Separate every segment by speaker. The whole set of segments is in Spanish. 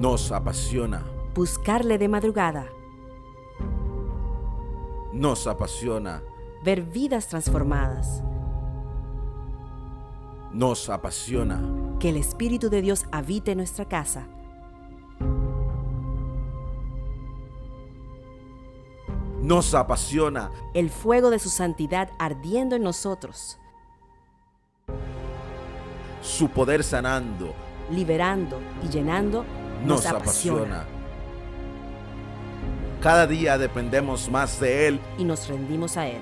Speaker 1: Nos apasiona.
Speaker 2: Buscarle de madrugada.
Speaker 1: Nos apasiona.
Speaker 2: Ver vidas transformadas.
Speaker 1: Nos apasiona.
Speaker 2: Que el Espíritu de Dios habite en nuestra casa.
Speaker 1: Nos apasiona.
Speaker 2: El fuego de su santidad ardiendo en nosotros.
Speaker 1: Su poder sanando.
Speaker 2: Liberando y llenando.
Speaker 1: Nos apasiona. Cada día dependemos más de Él.
Speaker 2: Y nos rendimos a Él.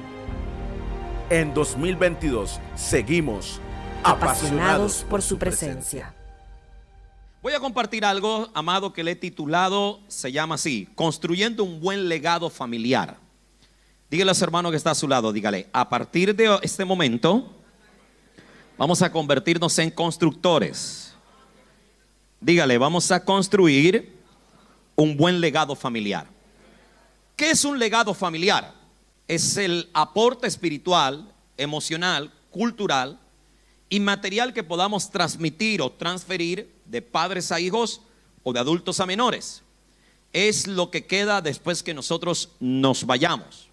Speaker 1: En 2022 seguimos
Speaker 2: apasionados por su presencia.
Speaker 3: Voy a compartir algo, amado, que le he titulado, se llama así: construyendo un buen legado familiar. Dígale a su hermano que está a su lado, dígale: a partir de este momento vamos a convertirnos en constructores. Dígale: vamos a construir un buen legado familiar. ¿Qué es un legado familiar? Es el aporte espiritual, emocional, cultural y material que podamos transmitir o transferir de padres a hijos o de adultos a menores. Es lo que queda después que nosotros nos vayamos.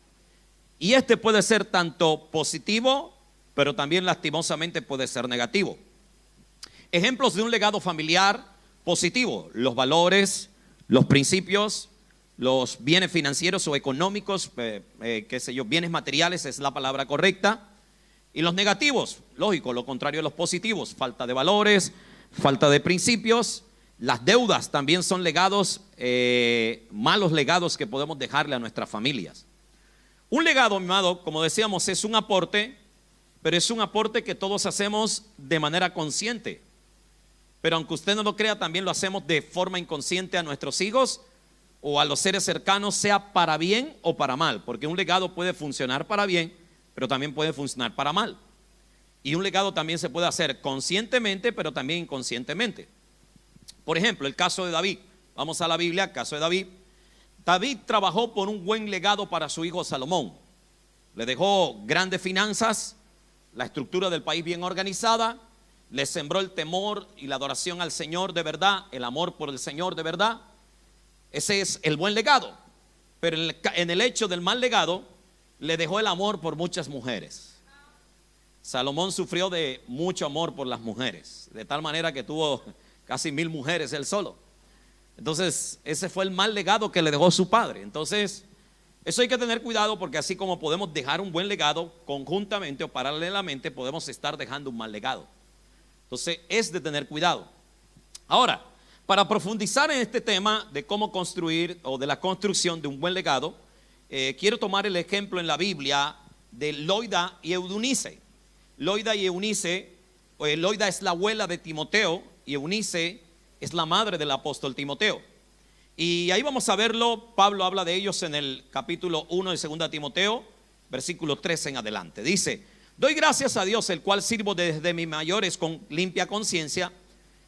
Speaker 3: Y este puede ser tanto positivo, pero también lastimosamente puede ser negativo. Ejemplos de un legado familiar positivo: los valores, los principios, los bienes financieros o económicos, bienes materiales es la palabra correcta. Y los negativos, lógico, lo contrario de los positivos: falta de valores, falta de principios. Las deudas también son legados, malos legados que podemos dejarle a nuestras familias. Un legado, mi amado, como decíamos, es un aporte, pero es un aporte que todos hacemos de manera consciente. Pero aunque usted no lo crea, también lo hacemos de forma inconsciente a nuestros hijos o a los seres cercanos, sea para bien o para mal, porque un legado puede funcionar para bien, pero también puede funcionar para mal. Y un legado también se puede hacer conscientemente, pero también inconscientemente. Por ejemplo, el caso de David. Vamos a la Biblia, caso de David. David trabajó por un buen legado para su hijo Salomón. Le dejó grandes finanzas, la estructura del país bien organizada, le sembró el temor y la adoración al Señor de verdad, el amor por el Señor de verdad. Ese es el buen legado. Pero en el hecho del mal legado, le dejó el amor por muchas mujeres. Salomón sufrió de mucho amor por las mujeres, de tal manera que tuvo casi 1000 mujeres él solo. Entonces ese fue el mal legado que le dejó su padre. Entonces eso hay que tener cuidado, porque así como podemos dejar un buen legado, conjuntamente o paralelamente podemos estar dejando un mal legado. Entonces es de tener cuidado. Ahora, para profundizar en este tema de cómo construir o de la construcción de un buen legado, quiero tomar el ejemplo en la Biblia de Loida y Eunice. Loida y Eunice, Loida es la abuela de Timoteo y Eunice es la madre del apóstol Timoteo. Y ahí vamos a verlo. Pablo habla de ellos en el capítulo 1 de 2 Timoteo, versículo 13 en adelante. Dice: doy gracias a Dios, el cual sirvo desde mis mayores con limpia conciencia,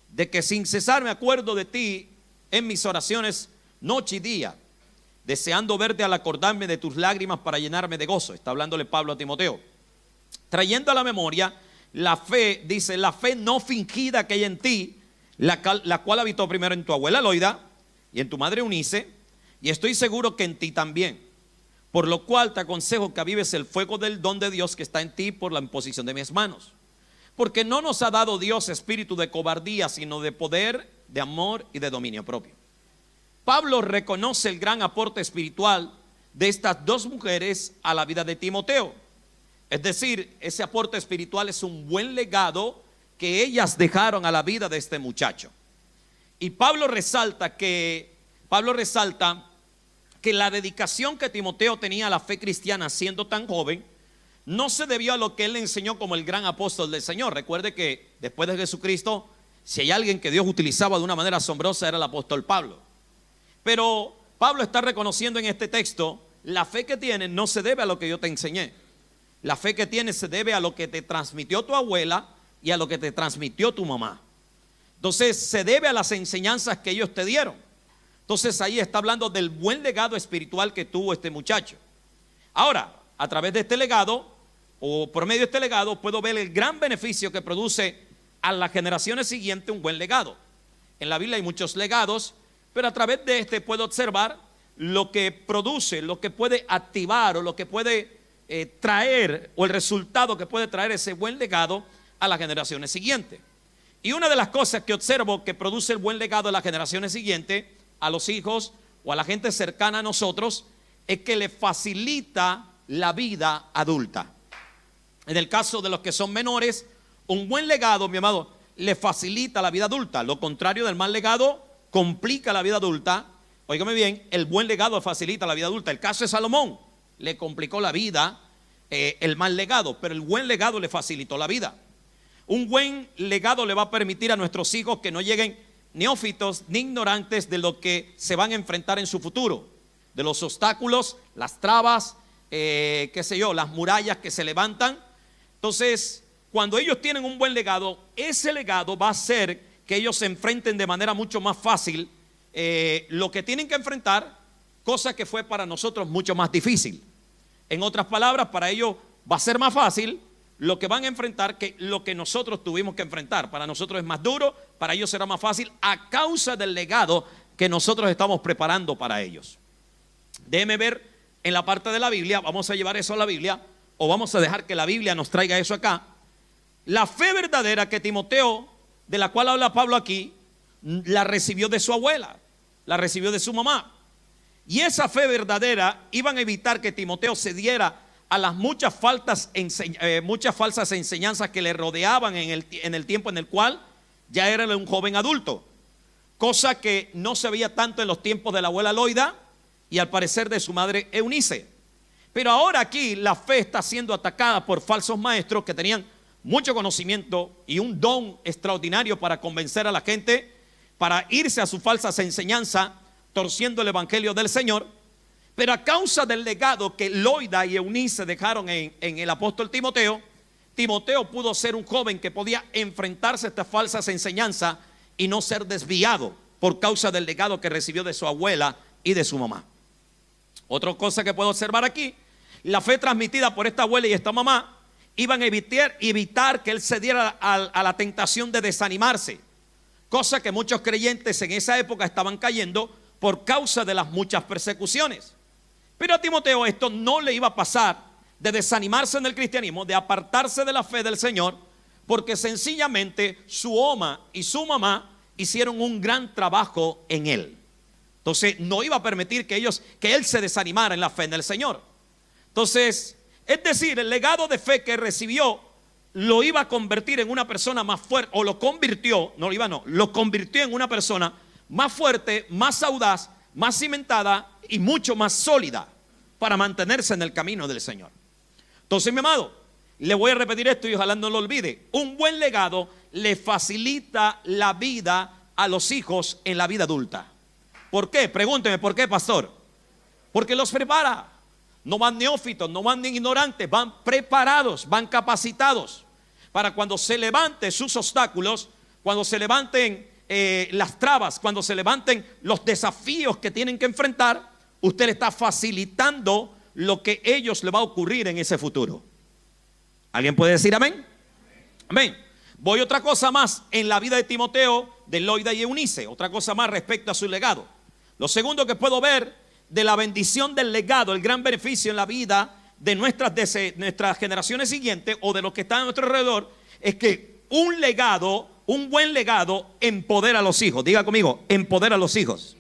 Speaker 3: de que sin cesar me acuerdo de ti en mis oraciones noche y día, deseando verte al acordarme de tus lágrimas para llenarme de gozo. Está hablándole Pablo a Timoteo, trayendo a la memoria la fe, dice, la fe no fingida que hay en ti, la cual habitó primero en tu abuela Loida y en tu madre Eunice, y estoy seguro que en ti también. Por lo cual te aconsejo que avives el fuego del don de Dios que está en ti por la imposición de mis manos. Porque no nos ha dado Dios espíritu de cobardía, sino de poder, de amor y de dominio propio. Pablo reconoce el gran aporte espiritual de estas dos mujeres a la vida de Timoteo. Es decir, ese aporte espiritual es un buen legado que ellas dejaron a la vida de este muchacho. Y Pablo resalta que la dedicación que Timoteo tenía a la fe cristiana siendo tan joven no se debió a lo que él le enseñó como el gran apóstol del Señor. Recuerde que después de Jesucristo, si hay alguien que Dios utilizaba de una manera asombrosa, era el apóstol Pablo. Pero Pablo está reconociendo en este texto: la fe que tienes no se debe a lo que yo te enseñé. La fe que tienes se debe a lo que te transmitió tu abuela y a lo que te transmitió tu mamá. Entonces se debe a las enseñanzas que ellos te dieron. Entonces ahí está hablando del buen legado espiritual que tuvo este muchacho. Ahora, a través de este legado, o por medio de este legado, puedo ver el gran beneficio que produce a las generaciones siguientes un buen legado. En la Biblia hay muchos legados, pero a través de este puedo observar lo que produce, lo que puede activar o lo que puede traer, o el resultado que puede traer ese buen legado a las generaciones siguientes. Y una de las cosas que observo que produce el buen legado a las generaciones siguientes, a los hijos o a la gente cercana a nosotros, es que le facilita la vida adulta. En el caso de los que son menores, un buen legado, mi amado, le facilita la vida adulta. Lo contrario del mal legado complica la vida adulta. Óigame bien, el buen legado facilita la vida adulta. El caso de Salomón, le complicó la vida el mal legado, pero el buen legado le facilitó la vida. Un buen legado le va a permitir a nuestros hijos que no lleguen neófitos ni ignorantes de lo que se van a enfrentar en su futuro, de los obstáculos, las trabas, las murallas que se levantan. Entonces, cuando ellos tienen un buen legado, ese legado va a hacer que ellos se enfrenten de manera mucho más fácil lo que tienen que enfrentar, cosa que fue para nosotros mucho más difícil. En otras palabras, para ellos va a ser más fácil lo que van a enfrentar que lo que nosotros tuvimos que enfrentar. Para nosotros es más duro, para ellos será más fácil a causa del legado que nosotros estamos preparando para ellos. Déjeme ver en la parte de la Biblia, vamos a llevar eso a la Biblia, o vamos a dejar que la Biblia nos traiga eso acá. La fe verdadera que Timoteo, de la cual habla Pablo aquí, la recibió de su abuela, la recibió de su mamá. Y esa fe verdadera iban a evitar que Timoteo se diera a las muchas falsas enseñanzas que le rodeaban en el tiempo en el cual ya era un joven adulto, cosa que no se veía tanto en los tiempos de la abuela Loida y al parecer de su madre Eunice. Pero ahora aquí la fe está siendo atacada por falsos maestros que tenían mucho conocimiento y un don extraordinario para convencer a la gente, para irse a sus falsas enseñanzas, torciendo el evangelio del Señor. Pero a causa del legado que Loida y Eunice dejaron en el apóstol Timoteo, Timoteo pudo ser un joven que podía enfrentarse a estas falsas enseñanzas y no ser desviado por causa del legado que recibió de su abuela y de su mamá. Otra cosa que puedo observar aquí, la fe transmitida por esta abuela y esta mamá iban a evitar que él se diera a la tentación de desanimarse, cosa que muchos creyentes en esa época estaban cayendo por causa de las muchas persecuciones. Pero a Timoteo esto no le iba a pasar, de desanimarse en el cristianismo, de apartarse de la fe del Señor, porque sencillamente su oma y su mamá hicieron un gran trabajo en él. Entonces no iba a permitir que él se desanimara en la fe en el Señor. Entonces, es decir, el legado de fe que recibió lo iba a convertir en una persona más fuerte, o lo convirtió en una persona más fuerte, más audaz, más cimentada y mucho más sólida para mantenerse en el camino del Señor. Entonces, mi amado, le voy a repetir esto y ojalá no lo olvide. Un buen legado le facilita la vida a los hijos en la vida adulta. ¿Por qué? Pregúnteme, ¿por qué, pastor? Porque los prepara. No van neófitos, no van ignorantes, van preparados, van capacitados para cuando se levanten sus obstáculos, cuando se levanten las trabas, cuando se levanten los desafíos que tienen que enfrentar, usted le está facilitando lo que ellos le va a ocurrir en ese futuro. ¿Alguien puede decir amén? Amén. Voy a otra cosa más en la vida de Timoteo, de Loida y Eunice, otra cosa más respecto a su legado. Lo segundo que puedo ver de la bendición del legado, el gran beneficio en la vida de nuestras generaciones siguientes o de los que están a nuestro alrededor, es que un buen legado empodera a los hijos. Diga conmigo, empodera a los hijos.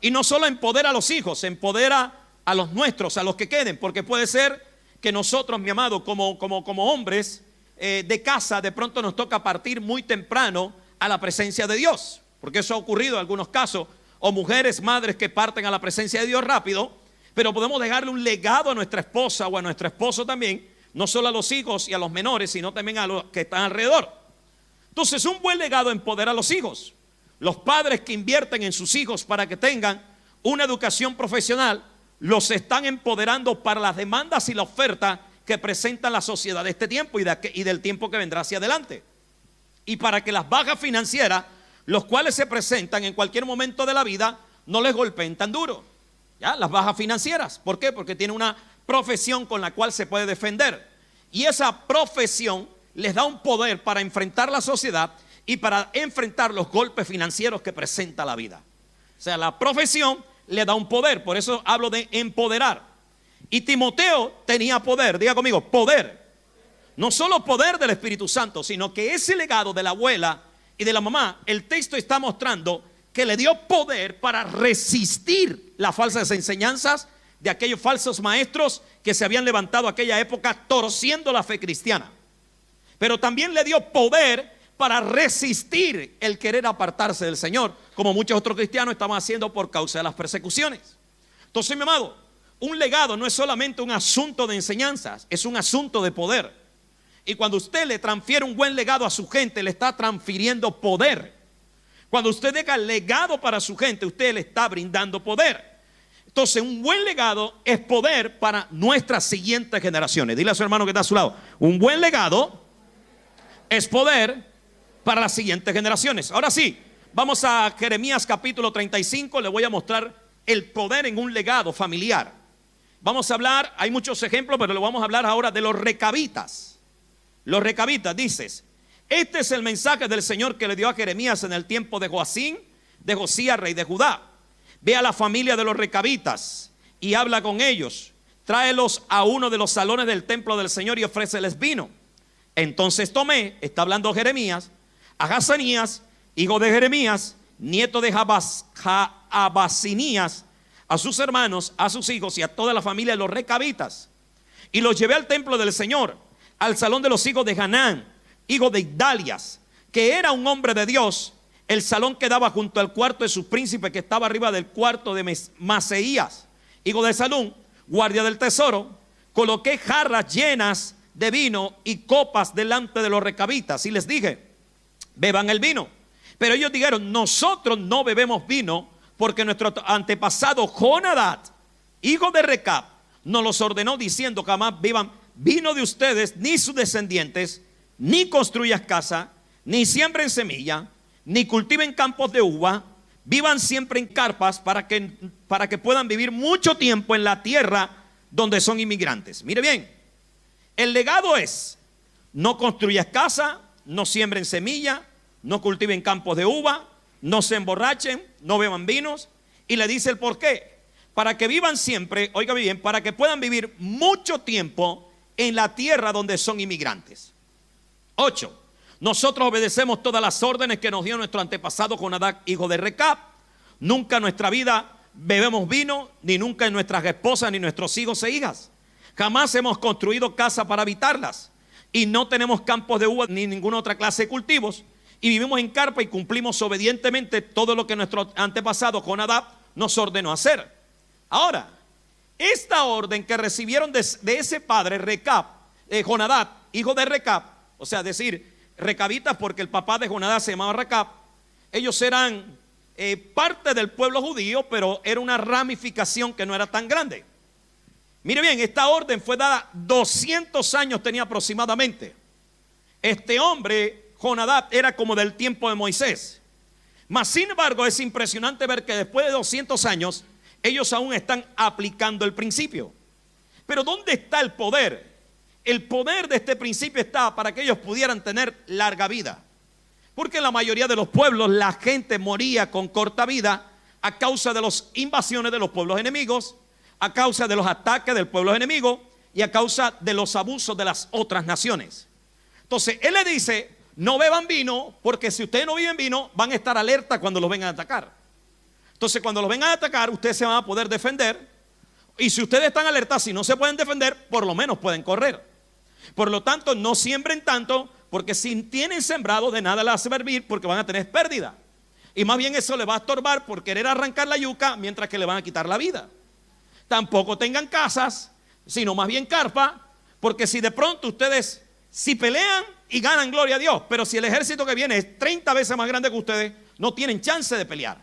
Speaker 3: Y no solo empodera a los hijos, empodera a los nuestros, a los que queden, porque puede ser que nosotros, mi amado, como hombres de casa, de pronto nos toca partir muy temprano a la presencia de Dios, porque eso ha ocurrido en algunos casos, o mujeres, madres que parten a la presencia de Dios rápido, pero podemos dejarle un legado a nuestra esposa o a nuestro esposo también, no solo a los hijos y a los menores, sino también a los que están alrededor. Entonces, un buen legado empodera a los hijos. Los padres que invierten en sus hijos para que tengan una educación profesional, los están empoderando para las demandas y la oferta que presenta la sociedad de este tiempo y del tiempo que vendrá hacia adelante. Y para que las bajas financieras, los cuales se presentan en cualquier momento de la vida, no les golpeen tan duro. ¿Ya? Las bajas financieras. ¿Por qué? Porque tiene una profesión con la cual se puede defender. Y esa profesión les da un poder para enfrentar la sociedad y para enfrentar los golpes financieros que presenta la vida. sea, la profesión le da un poder. Por eso hablo de empoderar. Y Timoteo tenía poder. Diga conmigo, poder. No solo poder del Espíritu Santo, sino que ese legado de la abuela y de la mamá, el texto está mostrando que le dio poder para resistir las falsas enseñanzas de aquellos falsos maestros que se habían levantado aquella época torciendo la fe cristiana. Pero también le dio poder para resistir el querer apartarse del Señor, como muchos otros cristianos estaban haciendo por causa de las persecuciones. Entonces, mi amado, un legado no es solamente un asunto de enseñanzas, es un asunto de poder. Y cuando usted le transfiere un buen legado a su gente, le está transfiriendo poder. Cuando usted deja legado para su gente, usted le está brindando poder. Entonces, un buen legado es poder para nuestras siguientes generaciones. Dile a su hermano que está a su lado: un buen legado es poder para las siguientes generaciones. Ahora sí, vamos a Jeremías capítulo 35. Le voy a mostrar el poder en un legado familiar. Vamos a hablar, hay muchos ejemplos, pero lo vamos a hablar ahora de los recabitas. Los recabitas, dices: este es el mensaje del Señor que le dio a Jeremías en el tiempo de Joacín, de Josías, rey de Judá. Ve a la familia de los recabitas y habla con ellos. Tráelos a uno de los salones del templo del Señor y ofréceles vino. Entonces tomé, está hablando Jeremías, a Hazanías, hijo de Jeremías, nieto de Abasinías, a sus hermanos, a sus hijos y a toda la familia de los recabitas, y los llevé al templo del Señor, al salón de los hijos de Hanán, hijo de Igdalias, que era un hombre de Dios. El salón quedaba junto al cuarto de su príncipe, que estaba arriba del cuarto de Maseías, hijo de Salún, guardia del tesoro. Coloqué jarras llenas de vino y copas delante de los recabitas y les dije: beban el vino. Pero ellos dijeron: nosotros no bebemos vino, porque nuestro antepasado Jonadab, hijo de Recab, nos los ordenó diciendo: jamás beban vino de ustedes, ni sus descendientes, ni construyas casa, ni siembren semilla, ni cultiven campos de uva. Vivan siempre en carpas para que puedan vivir mucho tiempo en la tierra donde son inmigrantes. Mire bien, el legado es: no construyas casa, no siembren semilla, no cultiven campos de uva, no se emborrachen, no beban vinos. Y le dice el por qué: para que vivan siempre, oiga bien, para que puedan vivir mucho tiempo en la tierra donde son inmigrantes. 8. Nosotros obedecemos todas las órdenes que nos dio nuestro antepasado Jonadab, hijo de Recab. Nunca en nuestra vida bebemos vino, ni nunca en nuestras esposas ni nuestros hijos e hijas. Jamás hemos construido casa para habitarlas, y no tenemos campos de uva ni ninguna otra clase de cultivos, y vivimos en carpa y cumplimos obedientemente todo lo que nuestro antepasado Jonadab nos ordenó hacer. Ahora, esta orden que recibieron de ese padre Recab, Jonadab, hijo de Recab, o sea, decir recabitas porque el papá de Jonadab se llamaba Recab. Ellos eran parte del pueblo judío, pero era una ramificación que no era tan grande. Mire bien, esta orden fue dada 200 años tenía aproximadamente. Este hombre, Jonadab, era como del tiempo de Moisés. Mas sin embargo es impresionante ver que después de 200 años ellos aún están aplicando el principio. Pero ¿dónde está el poder? El poder de este principio está para que ellos pudieran tener larga vida. Porque en la mayoría de los pueblos la gente moría con corta vida a causa de las invasiones de los pueblos enemigos, a causa de los ataques del pueblo enemigo y a causa de los abusos de las otras naciones. Entonces él le dice: no beban vino, porque si ustedes no beben vino van a estar alerta cuando los vengan a atacar. Entonces cuando los vengan a atacar, ustedes se van a poder defender. Y si ustedes están alertas, si no se pueden defender, por lo menos pueden correr. Por lo tanto, no siembren tanto, porque si tienen sembrado, de nada les va a servir, porque van a tener pérdida. Y más bien eso les va a estorbar por querer arrancar la yuca, mientras que le van a quitar la vida. Tampoco tengan casas, sino más bien carpa, porque si de pronto ustedes, si pelean y ganan, gloria a Dios, pero si el ejército que viene es 30 veces más grande que ustedes, no tienen chance de pelear.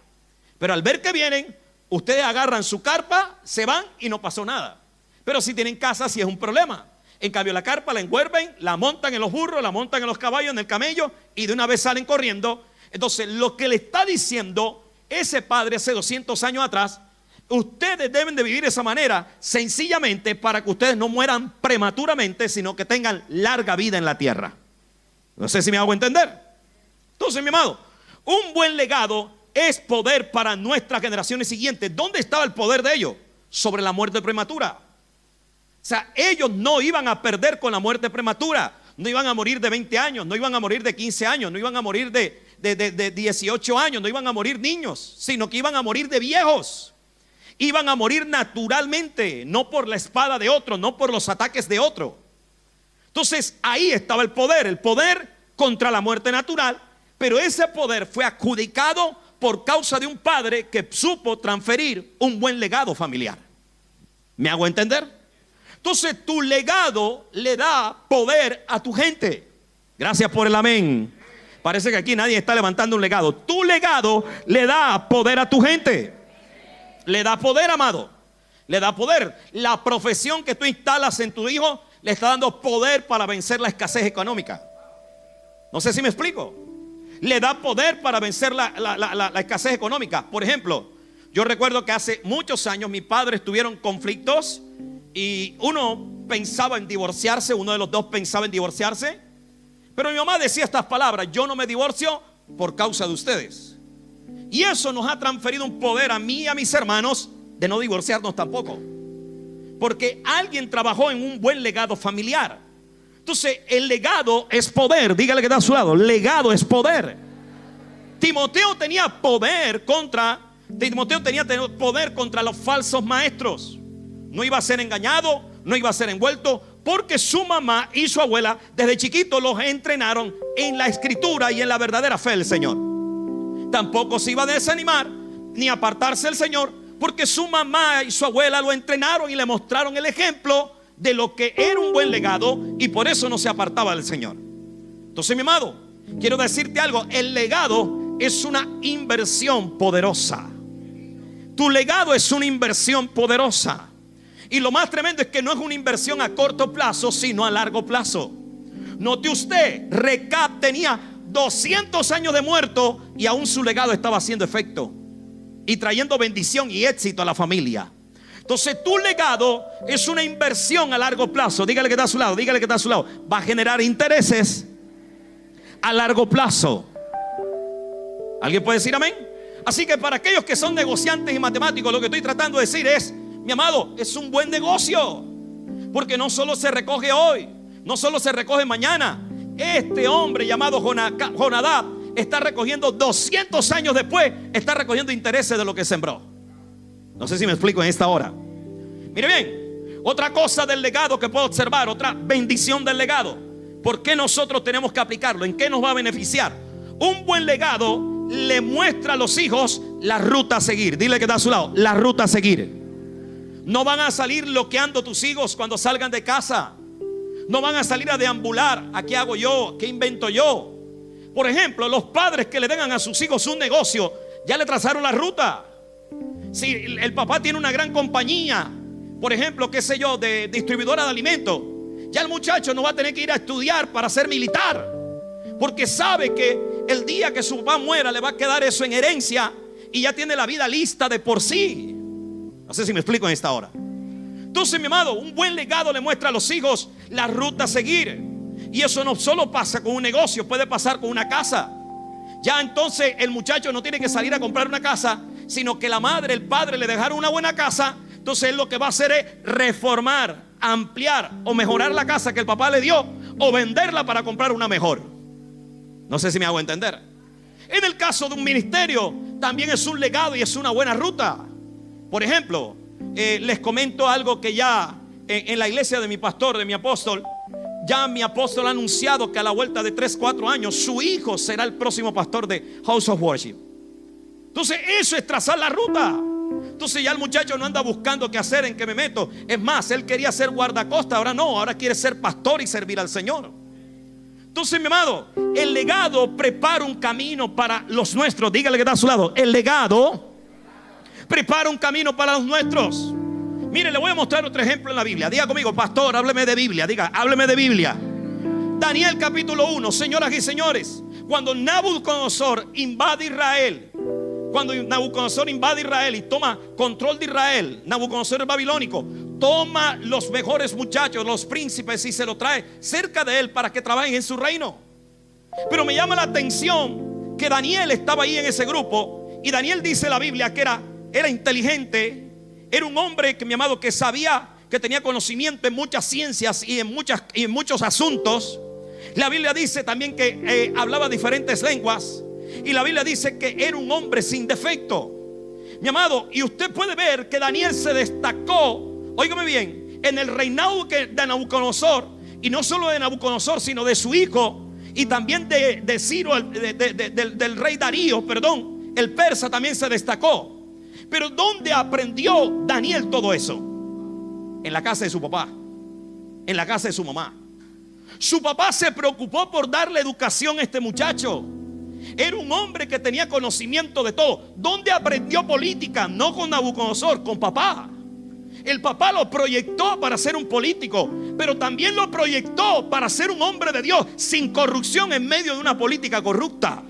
Speaker 3: Pero al ver que vienen, ustedes agarran su carpa, se van y no pasó nada. Pero si tienen casa, sí es un problema. En cambio la carpa la envuelven, la montan en los burros, la montan en los caballos, en el camello, y de una vez salen corriendo. Entonces lo que le está diciendo ese padre hace 200 años atrás: ustedes deben de vivir de esa manera, sencillamente para que ustedes no mueran prematuramente, sino que tengan larga vida en la tierra. No sé si me hago entender. Entonces, mi amado, un buen legado es poder para nuestras generaciones siguientes. ¿Dónde estaba el poder de ellos? Sobre la muerte prematura. O sea, ellos no iban a perder con la muerte prematura. No iban a morir de 20 años, no iban a morir de 15 años, no iban a morir de 18 años, no iban a morir niños, sino que iban a morir de viejos. Iban a morir naturalmente, no por la espada de otro, no por los ataques de otro. Entonces ahí estaba el poder contra la muerte natural, pero ese poder fue adjudicado por causa de un padre que supo transferir un buen legado familiar. ¿Me hago entender? Entonces tu legado le da poder a tu gente. Gracias por el amén. Parece que aquí nadie está levantando un legado. Tu legado le da poder a tu gente. Le da poder, amado. Le da poder. La profesión que tú instalas en tu hijo le está dando poder para vencer la escasez económica. No sé si me explico. Le da poder para vencer la escasez económica. Por ejemplo, yo recuerdo que hace muchos años mis padres tuvieron conflictos y uno pensaba en divorciarse, uno de los dos pensaba en divorciarse. Pero mi mamá decía estas palabras: yo no me divorcio por causa de ustedes. Y eso nos ha transferido un poder a mí y a mis hermanos de no divorciarnos tampoco, porque alguien trabajó en un buen legado familiar. Entonces el legado es poder. Dígale que está a su lado: legado es poder. Timoteo tenía poder contra los falsos maestros. No iba a ser engañado, no iba a ser envuelto, porque su mamá y su abuela desde chiquito los entrenaron en la escritura y en la verdadera fe del Señor. Tampoco se iba a desanimar ni a apartarse del Señor, porque su mamá y su abuela lo entrenaron y le mostraron el ejemplo de lo que era un buen legado, y por eso no se apartaba del Señor. Entonces, mi amado, quiero decirte algo: el legado es una inversión poderosa. Tu legado es una inversión poderosa. Y lo más tremendo es que no es una inversión a corto plazo, sino a largo plazo. Note usted, Recab tenía 200 años de muerto y aún su legado estaba haciendo efecto y trayendo bendición y éxito a la familia. Entonces tu legado es una inversión a largo plazo. Dígale que está a su lado, dígale que está a su lado. Va a generar intereses a largo plazo. ¿Alguien puede decir amén? Así que para aquellos que son negociantes y matemáticos, lo que estoy tratando de decir es: mi amado, es un buen negocio, porque no solo se recoge hoy, no solo se recoge mañana. Este hombre llamado Jonadab está recogiendo 200 años después, está recogiendo intereses de lo que sembró. No sé si me explico en esta hora. Mire bien, otra cosa del legado que puedo observar, otra bendición del legado. ¿Por qué nosotros tenemos que aplicarlo? ¿En qué nos va a beneficiar? Un buen legado le muestra a los hijos la ruta a seguir. Dile que está a su lado: la ruta a seguir. No van a salir loqueando tus hijos cuando salgan de casa. No van a salir a deambular: ¿a qué hago yo? ¿Qué invento yo? Por ejemplo, los padres que le den a sus hijos un negocio, ya le trazaron la ruta. Si el papá tiene una gran compañía, por ejemplo, qué sé yo, de distribuidora de alimentos, ya el muchacho no va a tener que ir a estudiar para ser militar, porque sabe que el día que su papá muera le va a quedar eso en herencia y ya tiene la vida lista de por sí. No sé si me explico en esta hora. Entonces, mi amado, un buen legado le muestra a los hijos la ruta a seguir. Y eso no solo pasa con un negocio, puede pasar con una casa. Ya entonces el muchacho no tiene que salir a comprar una casa, sino que la madre, el padre le dejaron una buena casa. Entonces él lo que va a hacer es reformar, ampliar o mejorar la casa que el papá le dio, o venderla para comprar una mejor. No sé si me hago entender. En el caso de un ministerio, también es un legado y es una buena ruta. Por ejemplo, les comento algo que ya en la iglesia de mi pastor, de mi apóstol, ya mi apóstol ha anunciado que a la vuelta de 3-4 años su hijo será el próximo pastor de House of Worship. Entonces eso es trazar la ruta. Entonces ya el muchacho no anda buscando qué hacer, en qué me meto. Es más, él quería ser guardacosta, ahora no, ahora quiere ser pastor y servir al Señor. Entonces, mi amado, el legado prepara un camino para los nuestros. Dígale que está a su lado: el legado prepara un camino para los nuestros. Mire, le voy a mostrar otro ejemplo en la Biblia. Diga conmigo: pastor, hábleme de Biblia. Diga: hábleme de Biblia. Daniel capítulo 1. Señoras y señores, cuando Nabucodonosor invade Israel, y toma control de Israel, Nabucodonosor el babilónico toma los mejores muchachos, los príncipes, y se los trae cerca de él para que trabajen en su reino. Pero me llama la atención que Daniel estaba ahí en ese grupo, Y Daniel, dice la Biblia, que era inteligente, era un hombre que, mi amado, que sabía, que tenía conocimiento en muchas ciencias y en muchos asuntos. La Biblia dice también que hablaba diferentes lenguas. Y la Biblia dice que era un hombre sin defecto, mi amado. Y usted puede ver que Daniel se destacó, óigame bien, en el reinado de Nabucodonosor. Y no solo de Nabucodonosor, sino de su hijo. Y también de Ciro, del rey Darío, perdón, el persa, también se destacó. Pero ¿dónde aprendió Daniel todo eso? En la casa de su papá, en la casa de su mamá. Su papá se preocupó por darle educación a este muchacho. Era un hombre que tenía conocimiento de todo. ¿Dónde aprendió política? No con Nabucodonosor, con papá. El papá lo proyectó para ser un político, pero también lo proyectó para ser un hombre de Dios, sin corrupción en medio de una política corrupta.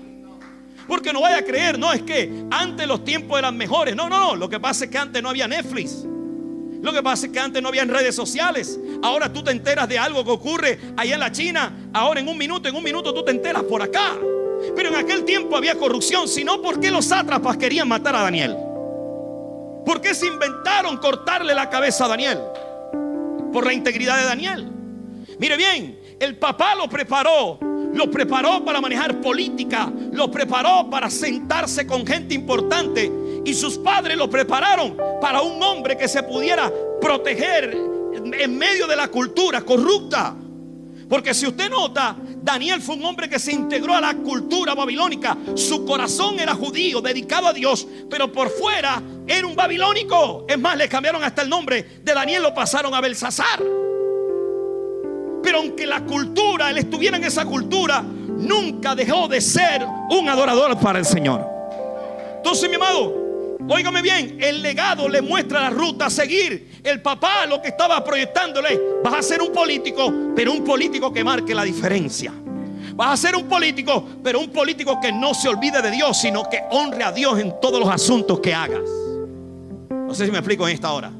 Speaker 3: Porque no vaya a creer, no, es que antes los tiempos eran mejores. No, lo que pasa es que antes no había Netflix. Lo que pasa es que antes no había redes sociales. Ahora tú te enteras de algo que ocurre allá en la China. Ahora en un minuto tú te enteras por acá. Pero en aquel tiempo había corrupción. Si no, ¿por qué los sátrapas querían matar a Daniel? ¿Por qué se inventaron cortarle la cabeza a Daniel? Por la integridad de Daniel. Mire bien, el papá lo preparó para manejar política, lo preparó para sentarse con gente importante. Y sus padres lo prepararon para un hombre que se pudiera proteger en medio de la cultura corrupta. Porque si usted nota, Daniel fue un hombre que se integró a la cultura babilónica. Su corazón era judío, dedicado a Dios, pero por fuera era un babilónico. Es más, le cambiaron hasta el nombre de Daniel, lo pasaron a Belsasar. Pero aunque la cultura, él estuviera en esa cultura, nunca dejó de ser un adorador para el Señor. Entonces, mi amado, óigame bien, el legado le muestra la ruta a seguir. El papá lo que estaba proyectándole: vas a ser un político, pero un político que marque la diferencia. Vas a ser un político, pero un político que no se olvide de Dios, sino que honre a Dios en todos los asuntos que hagas. No sé si me explico en esta hora.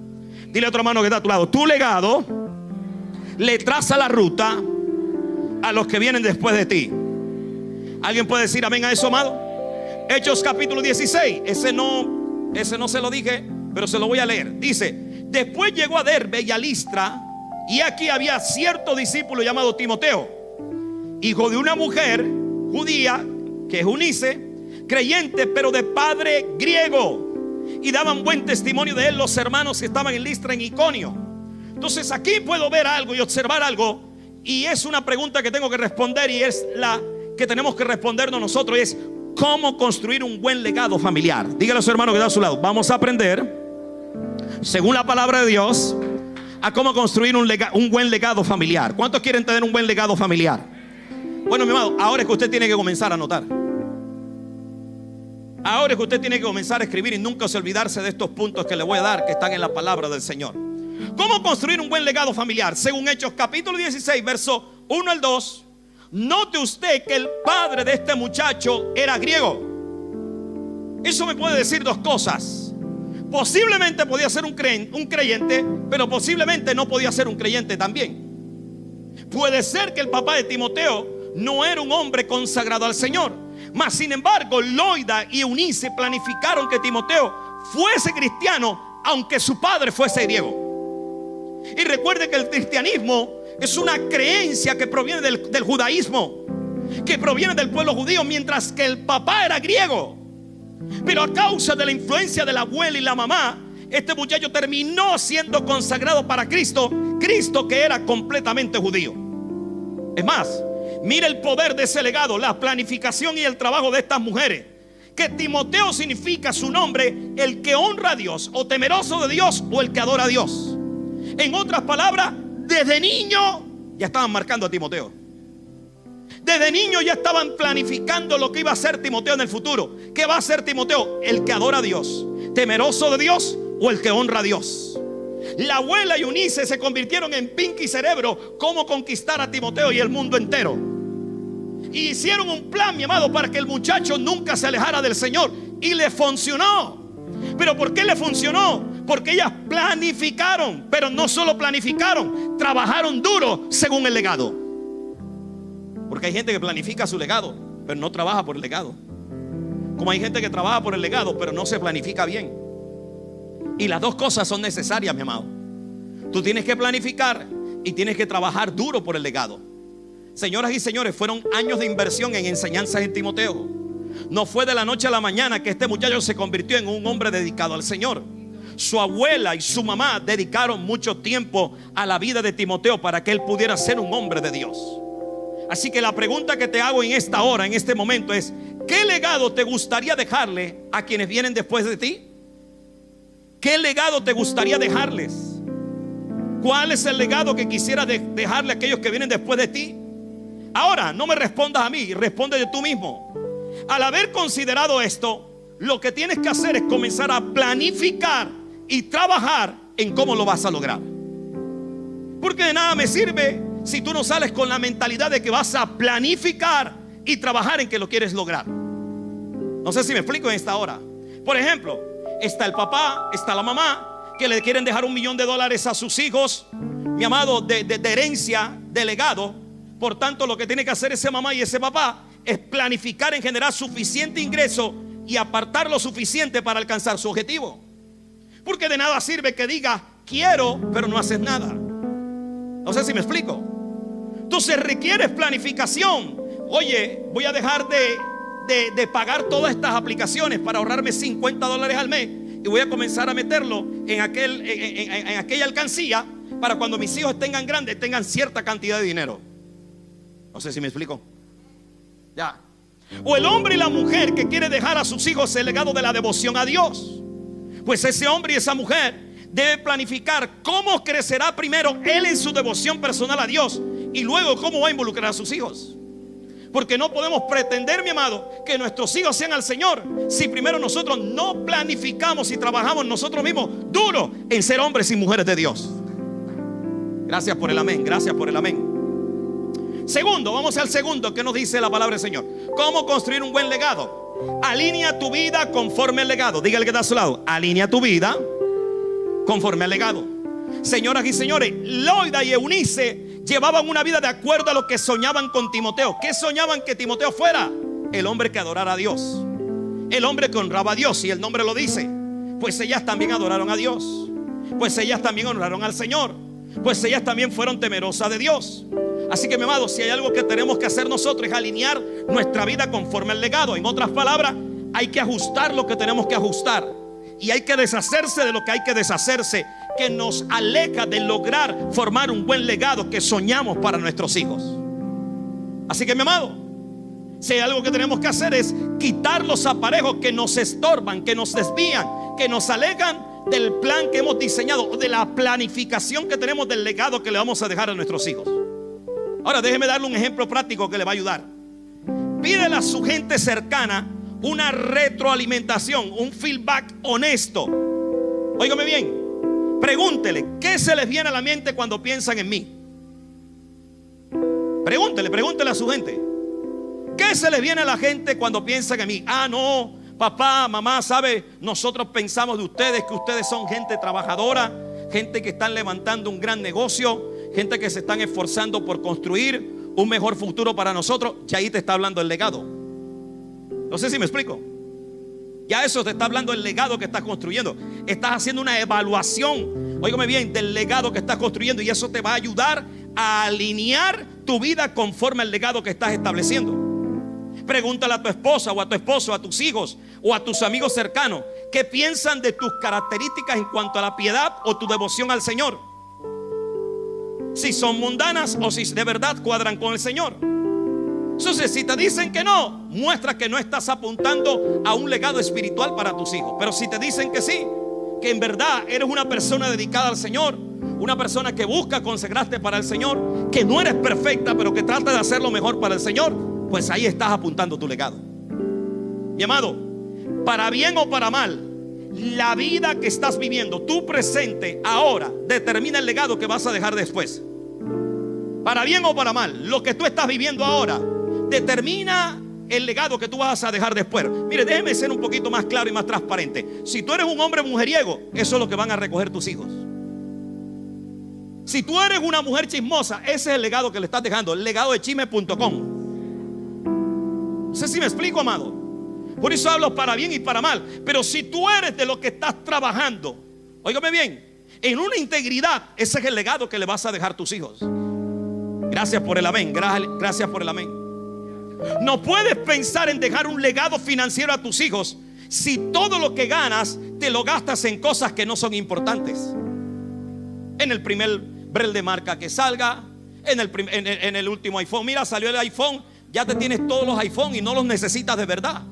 Speaker 3: Dile a otro hermano que está a tu lado: tu legado le traza la ruta a los que vienen después de ti. ¿Alguien puede decir amén a eso, amado? Hechos capítulo 16. Ese no se lo dije, pero se lo voy a leer. Dice: después llegó a Derbe y a Listra, y aquí había cierto discípulo llamado Timoteo, hijo de una mujer judía, que es Eunice, creyente, pero de padre griego. Y daban buen testimonio de él los hermanos que estaban en Listra, en Iconio. Entonces aquí puedo ver algo y observar algo, y es una pregunta que tengo que responder, y es la que tenemos que respondernos nosotros, y es: ¿cómo construir un buen legado familiar? Dígale a su hermano que está a su lado: vamos a aprender, según la palabra de Dios, a cómo construir un buen legado familiar. ¿Cuántos quieren tener un buen legado familiar? Bueno, mi amado, ahora es que usted tiene que comenzar a anotar. Ahora es que usted tiene que comenzar a escribir, y nunca se olvidarse de estos puntos que le voy a dar, que están en la palabra del Señor. ¿Cómo construir un buen legado familiar? Según Hechos capítulo 16, verso 1 al 2. Note usted que el padre de este muchacho era griego. Eso me puede decir dos cosas. Posiblemente podía ser un creyente, pero posiblemente no podía ser un creyente también. Puede ser que el papá de Timoteo no era un hombre consagrado al Señor. Mas sin embargo, Loida y Eunice planificaron que Timoteo fuese cristiano, aunque su padre fuese griego. Y recuerde que el cristianismo es una creencia que proviene del judaísmo, que proviene del pueblo judío, mientras que el papá era griego. Pero a causa de la influencia de la abuela y la mamá, este muchacho terminó siendo consagrado para Cristo, Cristo que era completamente judío. Es más, mira el poder de ese legado, la planificación y el trabajo de estas mujeres. Que Timoteo significa su nombre: el que honra a Dios, o temeroso de Dios, o el que adora a Dios. En otras palabras, desde niño ya estaban marcando a Timoteo. Desde niño ya estaban planificando lo que iba a ser Timoteo en el futuro. ¿Qué va a ser Timoteo? El que adora a Dios, temeroso de Dios, o el que honra a Dios. La abuela y Eunice se convirtieron en Pinky Cerebro cómo conquistar a Timoteo y el mundo entero. Y hicieron un plan, mi amado, para que el muchacho nunca se alejara del Señor. Y le funcionó. ¿Pero por qué le funcionó? Porque ellas planificaron, pero no solo planificaron, trabajaron duro según el legado. Porque hay gente que planifica su legado, pero no trabaja por el legado. Como hay gente que trabaja por el legado, pero no se planifica bien. Y las dos cosas son necesarias, mi amado. Tú tienes que planificar y tienes que trabajar duro por el legado. Señoras y señores, fueron años de inversión en enseñanzas en Timoteo. No fue de la noche a la mañana que este muchacho se convirtió en un hombre dedicado al Señor. Su abuela y su mamá dedicaron mucho tiempo a la vida de Timoteo para que él pudiera ser un hombre de Dios. Así que la pregunta que te hago en esta hora, en este momento es: ¿qué legado te gustaría dejarle a quienes vienen después de ti? ¿Qué legado te gustaría dejarles? ¿Cuál es el legado que quisiera dejarle a aquellos que vienen después de ti? Ahora, no me respondas a mí, responde de tú mismo. Al haber considerado esto, lo que tienes que hacer es comenzar a planificar y trabajar en cómo lo vas a lograr. Porque de nada me sirve si tú no sales con la mentalidad de que vas a planificar y trabajar en que lo quieres lograr. No sé si me explico en esta hora. Por ejemplo, está el papá, está la mamá, que le quieren dejar $1 millón a sus hijos, mi amado, de herencia, de legado. Por tanto, lo que tiene que hacer esa mamá y ese papá es planificar en generar suficiente ingreso y apartar lo suficiente para alcanzar su objetivo. Porque de nada sirve que digas quiero, pero no haces nada. No sé si me explico. Entonces requieres planificación. Oye, voy a dejar de pagar todas estas aplicaciones para ahorrarme $50 al mes y voy a comenzar a meterlo en aquella alcancía para cuando mis hijos tengan grandes tengan cierta cantidad de dinero. No sé si me explico. Ya. O el hombre y la mujer que quiere dejar a sus hijos el legado de la devoción a Dios. Pues ese hombre y esa mujer debe planificar cómo crecerá primero él en su devoción personal a Dios y luego cómo va a involucrar a sus hijos. Porque no podemos pretender, mi amado, que nuestros hijos sean al Señor si primero nosotros no planificamos y trabajamos nosotros mismos duro en ser hombres y mujeres de Dios. Gracias por el amén, gracias por el amén. Segundo, vamos al segundo que nos dice la palabra del Señor. ¿Cómo construir un buen legado? Alinea tu vida conforme al legado. Dígale que está a su lado: alinea tu vida conforme al legado. Señoras y señores, Loida y Eunice llevaban una vida de acuerdo a lo que soñaban con Timoteo. ¿Qué soñaban que Timoteo fuera? El hombre que adorara a Dios, el hombre que honraba a Dios, y el nombre lo dice. Pues ellas también adoraron a Dios, pues ellas también honraron al Señor, pues ellas también fueron temerosas de Dios. Así que, mi amado, si hay algo que tenemos que hacer nosotros es alinear nuestra vida conforme al legado. En otras palabras, hay que ajustar lo que tenemos que ajustar y hay que deshacerse de lo que hay que deshacerse, que nos aleja de lograr formar un buen legado que soñamos para nuestros hijos. Así que, mi amado, si hay algo que tenemos que hacer es quitar los aparejos que nos estorban, que nos desvían, que nos alejan del plan que hemos diseñado o de la planificación que tenemos del legado que le vamos a dejar a nuestros hijos. Ahora déjeme darle un ejemplo práctico que le va a ayudar. Pídele a su gente cercana una retroalimentación, un feedback honesto. Óigame bien, pregúntele qué se les viene a la mente cuando piensan en mí. Pregúntele a su gente qué se les viene a la gente cuando piensan en mí. Ah, no, papá, mamá, sabe, nosotros pensamos de ustedes que ustedes son gente trabajadora, gente que están levantando un gran negocio, gente que se están esforzando por construir un mejor futuro para nosotros. Ya ahí te está hablando el legado. No sé si me explico. Ya eso te está hablando el legado que estás construyendo. Estás haciendo una evaluación, óigame bien, del legado que estás construyendo, y eso te va a ayudar a alinear tu vida conforme al legado que estás estableciendo. Pregúntale a tu esposa o a tu esposo, a tus hijos o a tus amigos cercanos qué piensan de tus características en cuanto a la piedad o tu devoción al Señor. Si son mundanas o si de verdad cuadran con el Señor. Entonces, si te dicen que no, muestra que no estás apuntando a un legado espiritual para tus hijos. Pero si te dicen que sí, que en verdad eres una persona dedicada al Señor, una persona que busca consagrarte para el Señor, que no eres perfecta, pero que trata de hacer lo mejor para el Señor, pues ahí estás apuntando tu legado. Mi amado, para bien o para mal, la vida que estás viviendo, tu presente ahora, determina el legado que vas a dejar después. Para bien o para mal, lo que tú estás viviendo ahora determina el legado que tú vas a dejar después. Mire, déjeme ser un poquito más claro y más transparente. Si tú eres un hombre mujeriego, eso es lo que van a recoger tus hijos. Si tú eres una mujer chismosa, ese es el legado que le estás dejando, el legado de chisme.com. No sé si me explico, amado. Por eso hablo para bien y para mal. Pero si tú eres de los que estás trabajando, óigame bien, en una integridad, ese es el legado que le vas a dejar a tus hijos. Gracias por el amén. Gracias por el amén. No puedes pensar en dejar un legado financiero a tus hijos si todo lo que ganas te lo gastas en cosas que no son importantes. En el primer brel de marca que salga, en el último iPhone. Mira, salió el iPhone, ya te tienes todos los iPhone y no los necesitas de verdad.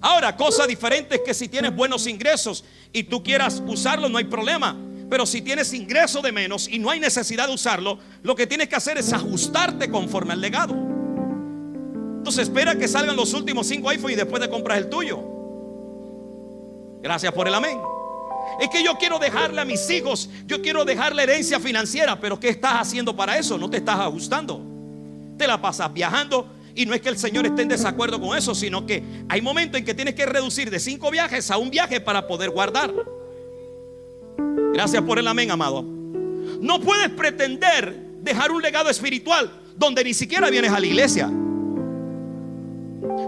Speaker 3: Ahora, cosa diferente es que si tienes buenos ingresos y tú quieras usarlo, no hay problema. Pero si tienes ingreso de menos y no hay necesidad de usarlo, lo que tienes que hacer es ajustarte conforme al legado. Entonces espera que salgan los últimos 5 iPhones y después te compras el tuyo. Gracias por el amén. Es que yo quiero dejarle a mis hijos, yo quiero dejarle herencia financiera. Pero ¿qué estás haciendo para eso? No te estás ajustando. Te la pasas viajando. Y no es que el Señor esté en desacuerdo con eso, sino que hay momentos en que tienes que reducir de 5 viajes a 1 viaje para poder guardar. Gracias por el amén, amado. No puedes pretender dejar un legado espiritual donde ni siquiera vienes a la iglesia.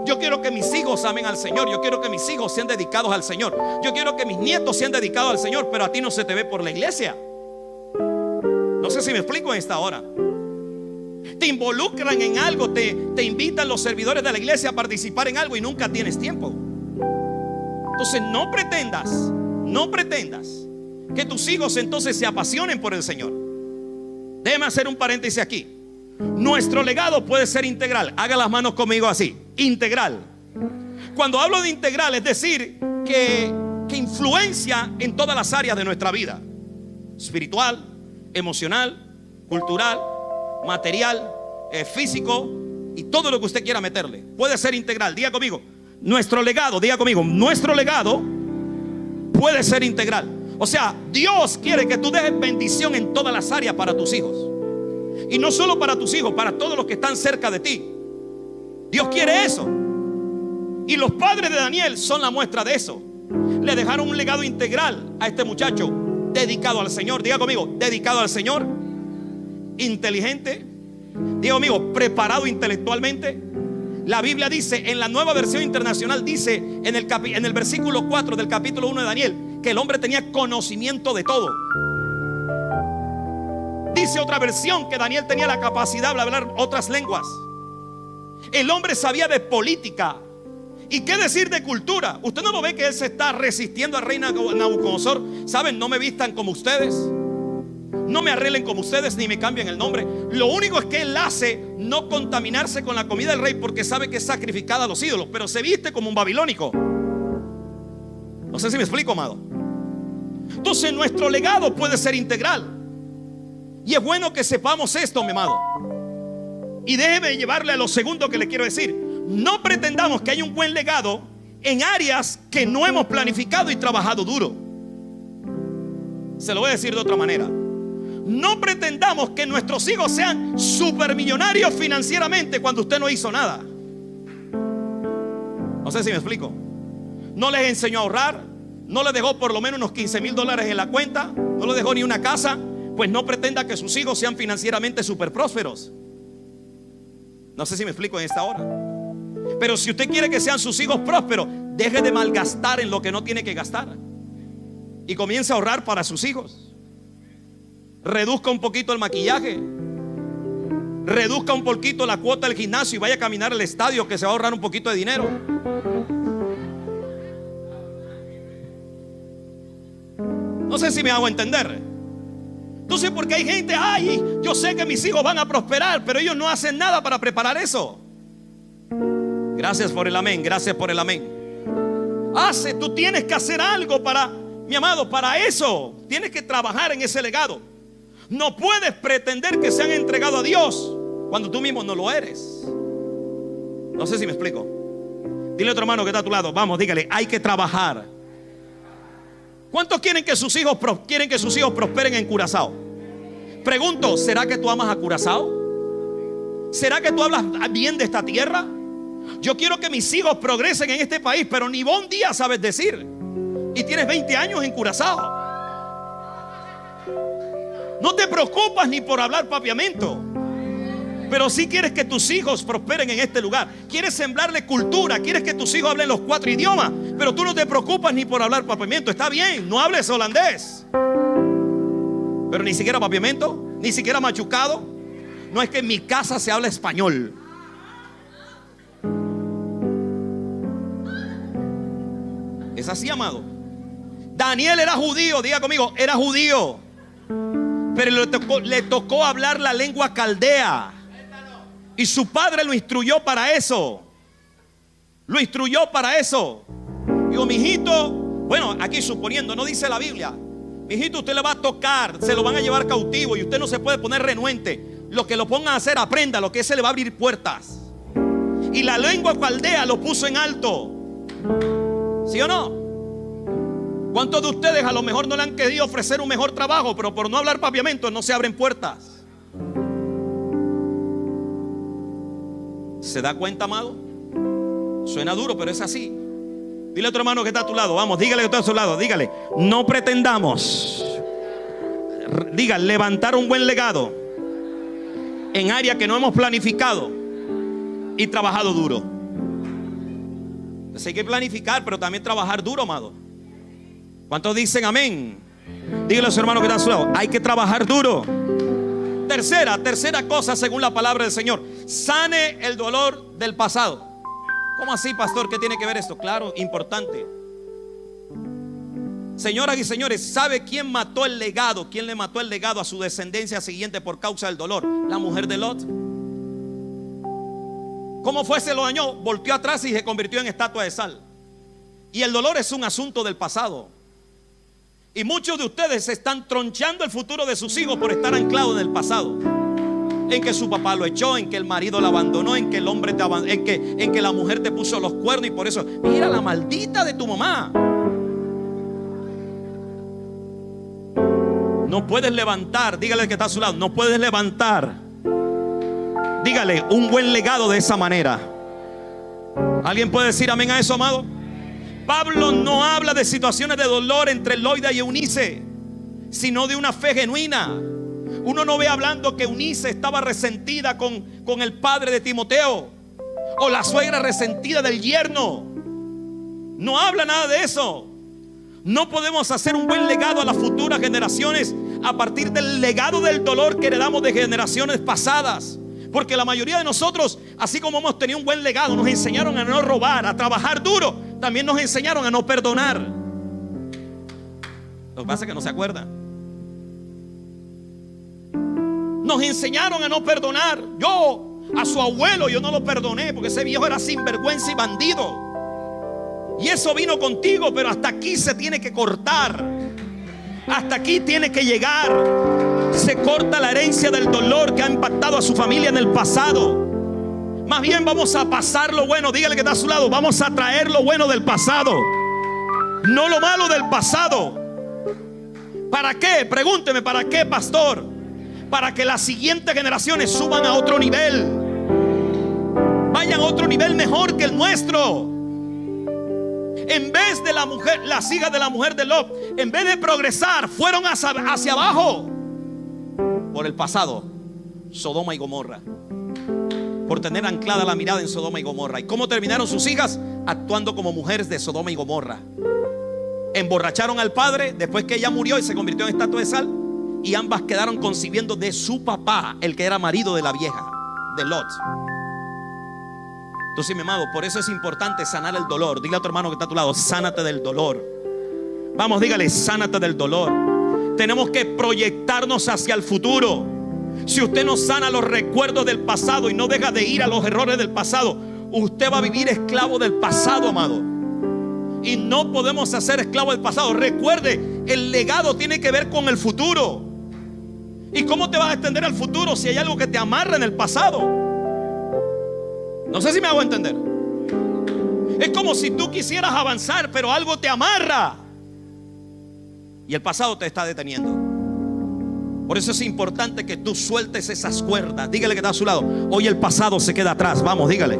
Speaker 3: Yo quiero que mis hijos amen al Señor. Yo quiero que mis hijos sean dedicados al Señor. Yo quiero que mis nietos sean dedicados al Señor. Pero a ti no se te ve por la iglesia. No sé si me explico en esta hora. Te involucran en algo, te invitan los servidores de la iglesia a participar en algo y nunca tienes tiempo. Entonces no pretendas que tus hijos entonces se apasionen por el Señor. Déjeme hacer un paréntesis aquí. Nuestro legado puede ser integral. Haga las manos conmigo así. Integral. Cuando hablo de integral, es decir que influencia en todas las áreas de nuestra vida: espiritual, emocional, cultural, material, físico y todo lo que usted quiera meterle. Puede ser integral. Diga conmigo, nuestro legado. Diga conmigo, nuestro legado puede ser integral. O sea, Dios quiere que tú dejes bendición en todas las áreas para tus hijos. Y no solo para tus hijos, para todos los que están cerca de ti. Dios quiere eso. Y los padres de Daniel son la muestra de eso. Le dejaron un legado integral a este muchacho, dedicado al Señor. Diga conmigo, dedicado al Señor, inteligente, diga conmigo, preparado intelectualmente. La Biblia dice, en la Nueva Versión Internacional, dice en el versículo 4 del capítulo 1 de Daniel, que el hombre tenía conocimiento de todo. Dice otra versión que Daniel tenía la capacidad de hablar otras lenguas. El hombre sabía de política. ¿Y qué decir de cultura? Usted no lo ve que él se está resistiendo al rey Nabucodonosor. ¿Saben? No me vistan como ustedes, no me arreglen como ustedes, ni me cambien el nombre. Lo único es que él hace no contaminarse con la comida del rey, porque sabe que es sacrificada a los ídolos. Pero se viste como un babilónico. No sé si me explico, amado. Entonces nuestro legado puede ser integral. Y es bueno que sepamos esto, mi amado. Y déjeme llevarle a lo segundo que le quiero decir. No pretendamos que haya un buen legado en áreas que no hemos planificado y trabajado duro. Se lo voy a decir de otra manera. No pretendamos que nuestros hijos sean supermillonarios financieramente cuando usted no hizo nada. No sé si me explico. No les enseñó a ahorrar, no les dejó por lo menos unos $15,000 en la cuenta, no les dejó ni una casa. Pues no pretenda que sus hijos sean financieramente súper prósperos. No sé si me explico en esta hora. Pero si usted quiere que sean sus hijos prósperos, deje de malgastar en lo que no tiene que gastar y comience a ahorrar para sus hijos. Reduzca un poquito el maquillaje, reduzca un poquito la cuota del gimnasio y vaya a caminar al estadio, que se va a ahorrar un poquito de dinero. No sé si me hago entender. Entonces, porque hay gente, ay, yo sé que mis hijos van a prosperar, pero ellos no hacen nada para preparar eso. Gracias por el amén, gracias por el amén. Tú tienes que hacer algo para, mi amado, para eso. Tienes que trabajar en ese legado. No puedes pretender que se han entregado a Dios cuando tú mismo no lo eres. No sé si me explico. Dile a otro hermano que está a tu lado, vamos, dígale, hay que trabajar. ¿Cuántos quieren que sus hijos prosperen en Curazao? Pregunto, ¿será que tú amas a Curazao? ¿Será que tú hablas bien de esta tierra? Yo quiero que mis hijos progresen en este país, pero ni bon día sabes decir. Y tienes 20 años en Curazao. No te preocupas ni por hablar papiamento. Pero si quieres que tus hijos prosperen en este lugar, quieres sembrarle cultura, quieres que tus hijos hablen los 4 idiomas, pero tú no te preocupas ni por hablar papiamento. Está bien, no hables holandés, pero ni siquiera papiamento, ni siquiera machucado. No, es que en mi casa se habla español. Es así, amado. Daniel era judío, diga conmigo, era judío, pero le tocó hablar la lengua caldea. Y su padre lo instruyó para eso. Lo instruyó para eso. Digo, mijito, bueno, aquí suponiendo, no dice la Biblia, mijito, usted le va a tocar, se lo van a llevar cautivo y usted no se puede poner renuente. Lo que lo pongan a hacer, aprenda, lo que se le va a abrir puertas. Y la lengua caldea lo puso en alto. ¿Sí o no? ¿Cuántos de ustedes a lo mejor no le han querido ofrecer un mejor trabajo, pero por no hablar papiamento no se abren puertas? ¿Se da cuenta, amado? Suena duro, pero es así. Dile a otro hermano que está a tu lado. Vamos, dígale que está a su lado. Dígale, no pretendamos, diga, levantar un buen legado en áreas que no hemos planificado y trabajado duro. Entonces hay que planificar, pero también trabajar duro, amado. ¿Cuántos dicen amén? Dígale a su hermano que está a su lado, hay que trabajar duro. Tercera cosa según la palabra del Señor: sane el dolor del pasado. ¿Cómo así, pastor? ¿Qué tiene que ver esto? Claro, importante. Señoras y señores, ¿sabe quién mató el legado? ¿Quién le mató el legado a su descendencia siguiente por causa del dolor? La mujer de Lot. ¿Cómo fue? Se lo dañó, volteó atrás y se convirtió en estatua de sal. Y el dolor es un asunto del pasado. Y muchos de ustedes están tronchando el futuro de sus hijos por estar anclados en el pasado. En que su papá lo echó, en que el marido la abandonó, en que el hombre te abandonó, en que la mujer te puso los cuernos y por eso, mira la maldita de tu mamá. No puedes levantar, dígale al que está a su lado, no puedes levantar, dígale, un buen legado de esa manera. ¿Alguien puede decir amén a eso, amado? Pablo no habla de situaciones de dolor entre Loida y Eunice, sino de una fe genuina. Uno no ve hablando que Eunice estaba resentida con el padre de Timoteo, o la suegra resentida del yerno. No habla nada de eso. No podemos hacer un buen legado a las futuras generaciones a partir del legado del dolor que heredamos de generaciones pasadas. Porque la mayoría de nosotros, así como hemos tenido un buen legado, nos enseñaron a no robar, a trabajar duro, también nos enseñaron a no perdonar. Lo que pasa es que no se acuerdan. Nos enseñaron a no perdonar. Yo, a su abuelo, yo no lo perdoné porque ese viejo era sinvergüenza y bandido. Y eso vino contigo, pero hasta aquí se tiene que cortar. Hasta aquí tiene que llegar. Se corta la herencia del dolor que ha impactado a su familia en el pasado. Más bien vamos a pasar lo bueno. Dígale que está a su lado, vamos a traer lo bueno del pasado, no lo malo del pasado. ¿Para qué? Pregúnteme, ¿para qué, pastor? Para que las siguientes generaciones suban a otro nivel, vayan a otro nivel mejor que el nuestro. En vez de la mujer, las hijas de la mujer de Lot, en vez de progresar, fueron hacia abajo por el pasado. Sodoma y Gomorra, por tener anclada la mirada en Sodoma y Gomorra. ¿Y cómo terminaron sus hijas? Actuando como mujeres de Sodoma y Gomorra. Emborracharon al padre después que ella murió y se convirtió en estatua de sal, y ambas quedaron concibiendo de su papá, el que era marido de la vieja, de Lot. Entonces, mi amado, por eso es importante sanar el dolor. Dile a tu hermano que está a tu lado, sánate del dolor. Vamos, dígale, sánate del dolor. Tenemos que proyectarnos hacia el futuro. Si usted no sana los recuerdos del pasado y no deja de ir a los errores del pasado, usted va a vivir esclavo del pasado, amado. Y no podemos hacer esclavo del pasado. Recuerde, el legado tiene que ver con el futuro. ¿Y cómo te vas a extender al futuro si hay algo que te amarra en el pasado? No sé si me hago entender. Es como si tú quisieras avanzar, pero algo te amarra y el pasado te está deteniendo. Por eso es importante que tú sueltes esas cuerdas. Dígale que está a su lado, hoy el pasado se queda atrás. Vamos, dígale.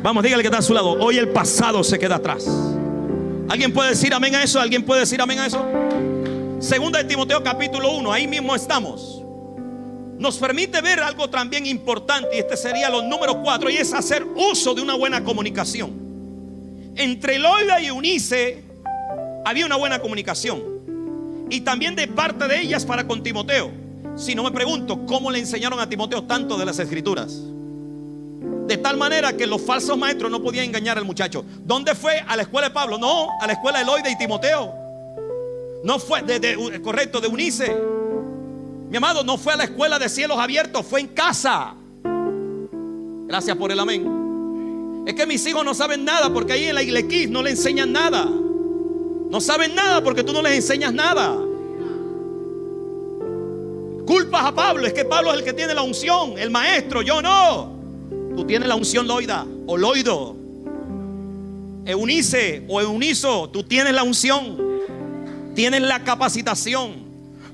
Speaker 3: Vamos, dígale que está a su lado, hoy el pasado se queda atrás. ¿Alguien puede decir amén a eso? ¿Alguien puede decir amén a eso? Segunda de Timoteo capítulo 1, ahí mismo estamos. nos permite ver algo también importante, y este sería lo número 4, y es hacer uso de una buena comunicación. Entre Loida y Eunice había una buena comunicación, y también de parte de ellas para con Timoteo. Si no, me pregunto cómo le enseñaron a Timoteo tanto de las Escrituras, de tal manera que los falsos maestros no podían engañar al muchacho. ¿Dónde fue? ¿A la escuela de Pablo? No, a la escuela de Loida y Timoteo. No fue correcto, de Eunice. Mi amado, no fue a la escuela de cielos abiertos, fue en casa. Gracias por el amén. Es que mis hijos no saben nada porque ahí en la Iglequis no le enseñan nada. No saben nada porque tú no les enseñas nada. Culpas a Pablo, es que Pablo es el que tiene la unción, el maestro, yo no. Tú tienes la unción, Loida o Loido. Eunice o Euniso, tú tienes la unción, tienes la capacitación.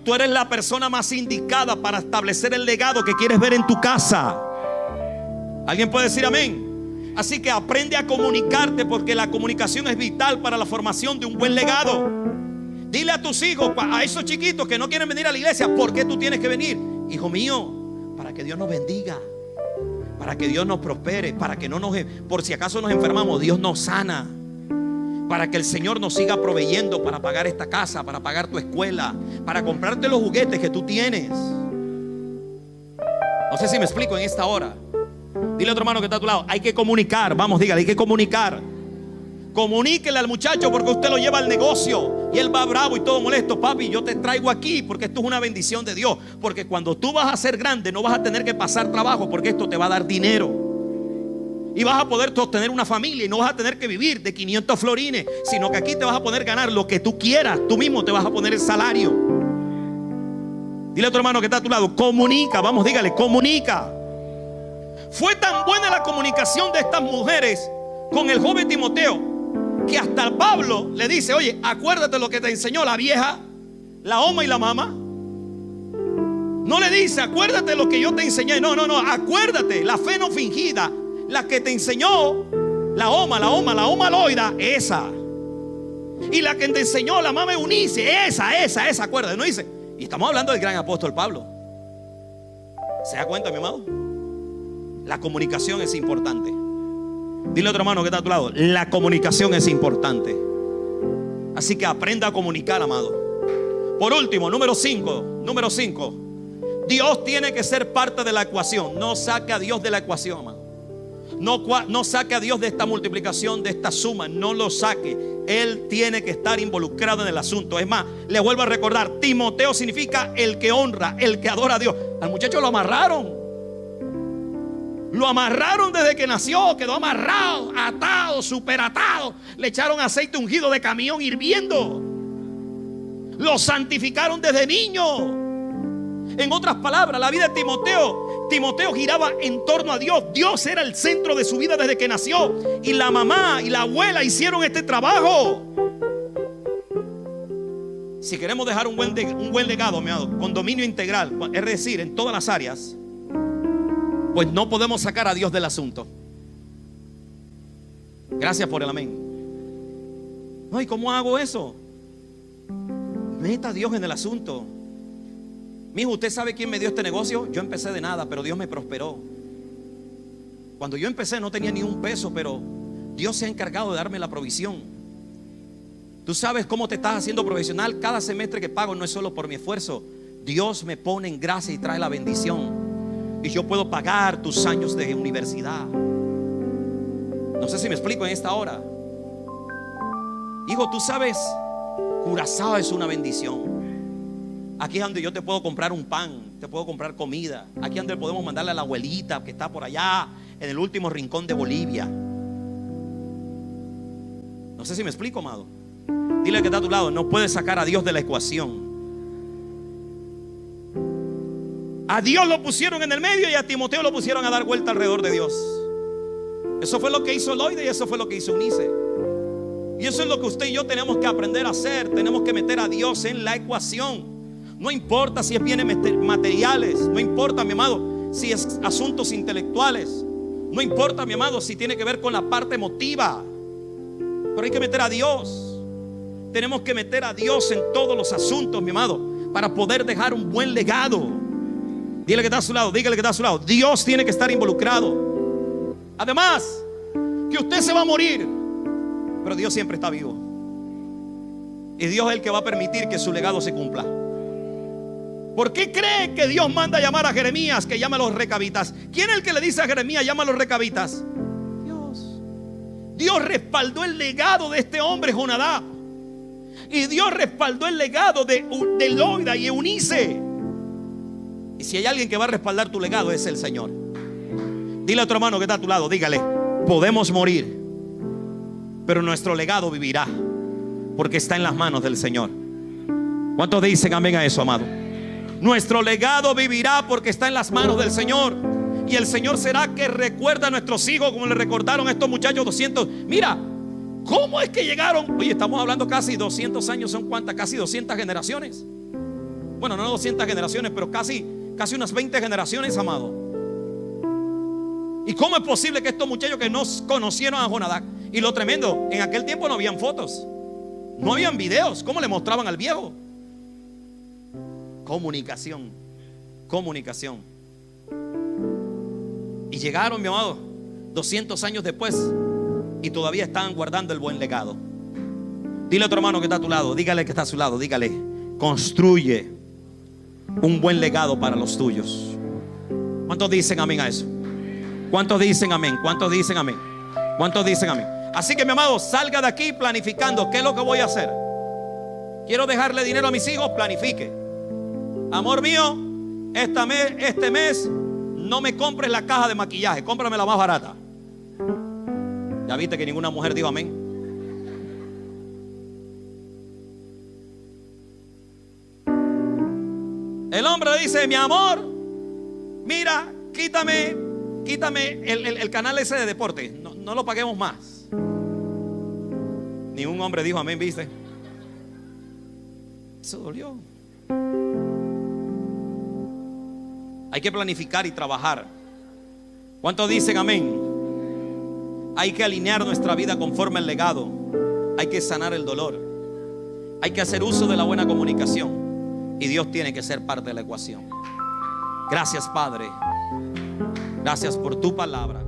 Speaker 3: Tú eres la persona más indicada para establecer el legado que quieres ver en tu casa. ¿Alguien puede decir amén? Así que aprende a comunicarte, porque la comunicación es vital para la formación de un buen legado. Dile a tus hijos, a esos chiquitos que no quieren venir a la iglesia, ¿por qué tú tienes que venir? Hijo mío, para que Dios nos bendiga, para que Dios nos prospere, para que no nos, por si acaso nos enfermamos, Dios nos sana, para que el Señor nos siga proveyendo para pagar esta casa, para pagar tu escuela, para comprarte los juguetes que tú tienes. No sé si me explico en esta hora. Dile a otro hermano que está a tu lado, hay que comunicar. Vamos, dígale, hay que comunicar. Comuníquele al muchacho, porque usted lo lleva al negocio y él va bravo y todo molesto. Papi, yo te traigo aquí porque esto es una bendición de Dios. Porque cuando tú vas a ser grande no vas a tener que pasar trabajo, porque esto te va a dar dinero. Y vas a poder sostener una familia y no vas a tener que vivir de 500 florines, sino que aquí te vas a poder ganar lo que tú quieras. Tú mismo te vas a poner el salario. Dile a tu hermano que está a tu lado, comunica. Vamos, dígale, comunica. Fue tan buena la comunicación de estas mujeres con el joven Timoteo, que hasta Pablo le dice, oye, acuérdate lo que te enseñó la vieja, la oma y la mamá. No le dice, acuérdate lo que yo te enseñé. No, acuérdate, la fe no fingida, la que te enseñó la oma Loida, esa. Y la que te enseñó la mamá Eunice, esa, acuérdate. No dice, y estamos hablando del gran apóstol Pablo. ¿Se da cuenta, mi amado? La comunicación es importante. Dile a otro hermano que está a tu lado, la comunicación es importante. Así que aprenda a comunicar, amado. Por último, número 5, Dios tiene que ser parte de la ecuación. No saque a Dios de la ecuación, amado. No saque a Dios de esta multiplicación, de esta suma. No lo saque. Él tiene que estar involucrado en el asunto. Es más, le vuelvo a recordar, Timoteo significa el que honra, el que adora a Dios. Al muchacho lo amarraron. Lo amarraron desde que nació, quedó amarrado, atado, superatado. Le echaron aceite ungido de camión hirviendo. Lo santificaron desde niño. En otras palabras, la vida de Timoteo giraba en torno a Dios. Dios era el centro de su vida desde que nació. Y la mamá y la abuela hicieron este trabajo. Si queremos dejar un buen legado, mi amado, con dominio integral, es decir, en todas las áreas, pues no podemos sacar a Dios del asunto. Gracias por el amén. No, ¿y cómo hago eso? Meta a Dios en el asunto. Mijo, ¿usted sabe quién me dio este negocio? Yo empecé de nada, pero Dios me prosperó. Cuando yo empecé no tenía ni un peso, pero Dios se ha encargado de darme la provisión. Tú sabes cómo te estás haciendo profesional. Cada semestre que pago no es solo por mi esfuerzo. Dios me pone en gracia y trae la bendición. Y yo puedo pagar tus años de universidad. No sé si me explico en esta hora. Hijo, tú sabes, Curazao es una bendición. Aquí es donde yo te puedo comprar un pan, te puedo comprar comida. Aquí es donde podemos mandarle a la abuelita que está por allá en el último rincón de Bolivia. No sé si me explico, amado. Dile al que está a tu lado, no puedes sacar a Dios de la ecuación. A Dios lo pusieron en el medio y a Timoteo lo pusieron a dar vuelta alrededor de Dios. Eso fue lo que hizo Loida y eso fue lo que hizo Eunice. Y eso es lo que usted y yo tenemos que aprender a hacer. Tenemos que meter a Dios en la ecuación. No importa si es bienes materiales, no importa, mi amado, si es asuntos intelectuales, no importa, mi amado, si tiene que ver con la parte emotiva, pero hay que meter a Dios. Tenemos que meter a Dios en todos los asuntos, mi amado, para poder dejar un buen legado. Dile que está a su lado, dígale que está a su lado. Dios tiene que estar involucrado. Además, que usted se va a morir, pero Dios siempre está vivo. Y Dios es el que va a permitir que su legado se cumpla. ¿Por qué cree que Dios manda a llamar a Jeremías, que llame a los recabitas? ¿Quién es el que le dice a Jeremías, llama a los recabitas? Dios. Dios respaldó el legado de este hombre, Jonadab. Y Dios respaldó el legado de Loida y Eunice. Y si hay alguien que va a respaldar tu legado, es el Señor. Dile a otro hermano que está a tu lado, dígale: podemos morir, pero nuestro legado vivirá, porque está en las manos del Señor. ¿Cuántos dicen amén a eso, amado? Nuestro legado vivirá porque está en las manos del Señor. Y el Señor será que recuerda a nuestros hijos, como le recordaron a estos muchachos 200. Mira, ¿cómo es que llegaron? Oye, estamos hablando casi 200 años. ¿Son cuántas? Casi 200 generaciones. Bueno, no 200 generaciones, pero casi unas 20 generaciones, amado. ¿Y cómo es posible que estos muchachos que no conocieron a Jonadab? Y lo tremendo, en aquel tiempo no habían fotos, no habían videos. ¿Cómo le mostraban al viejo? Comunicación. Y llegaron, mi amado, 200 años después, y todavía están guardando el buen legado. Dile a otro hermano que está a tu lado, dígale que está a su lado, dígale: construye un buen legado para los tuyos. ¿Cuántos dicen amén a eso? ¿Cuántos dicen amén? ¿Cuántos dicen amén? ¿Cuántos dicen amén? Así que, mi amado, salga de aquí planificando qué es lo que voy a hacer. Quiero dejarle dinero a mis hijos, planifique. Amor mío, este mes no me compres la caja de maquillaje, cómprame la más barata. Ya viste que ninguna mujer dijo amén. El hombre le dice: mi amor, mira, quítame el canal ese de deporte, no lo paguemos más. Ningún hombre dijo amén, ¿viste? Eso dolió. Hay que planificar y trabajar. ¿Cuántos dicen amén? Hay que alinear nuestra vida conforme al legado. Hay que sanar el dolor. Hay que hacer uso de la buena comunicación. Y Dios tiene que ser parte de la ecuación. Gracias, Padre. Gracias por tu palabra.